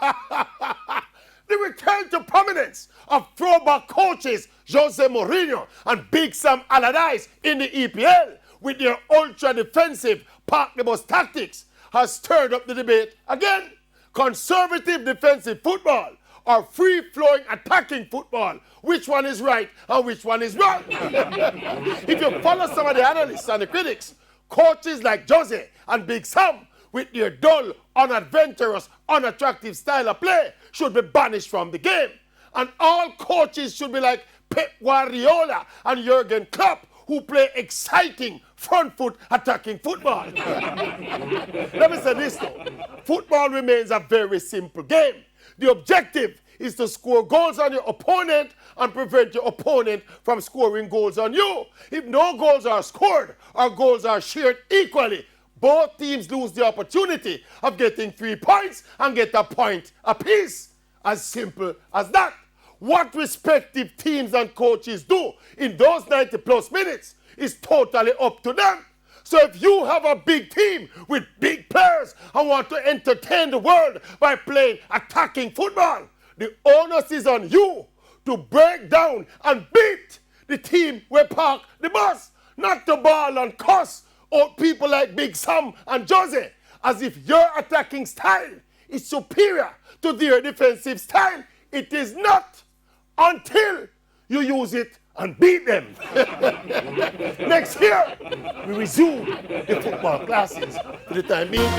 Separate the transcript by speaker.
Speaker 1: The return to prominence of throwback coaches Jose Mourinho and Big Sam Allardyce in the EPL with their ultra-defensive park-the-bus tactics has stirred up the debate again. Conservative defensive football or free-flowing attacking football, which one is right and which one is wrong? If you follow some of the analysts and the critics, coaches like Jose and Big Sam with their dull, unadventurous, unattractive style of play should be banished from the game. And all coaches should be like Pep Guardiola and Jurgen Klopp, who play exciting front foot attacking football. Let me say this though. Football remains a very simple game. The objective is to score goals on your opponent and prevent your opponent from scoring goals on you. If no goals are scored or goals are shared equally, both teams lose the opportunity of getting 3 points and get a point apiece. As simple as that. What respective teams and coaches do in those 90 plus minutes is totally up to them. So if you have a big team with big players and want to entertain the world by playing attacking football, the onus is on you to break down and beat the team where park the bus, not to ball and cuss out people like Big Sam and Jose, as if your attacking style is superior to their defensive style. It is not until you use it and beat them. Next year, we resume the football classes. For the time being,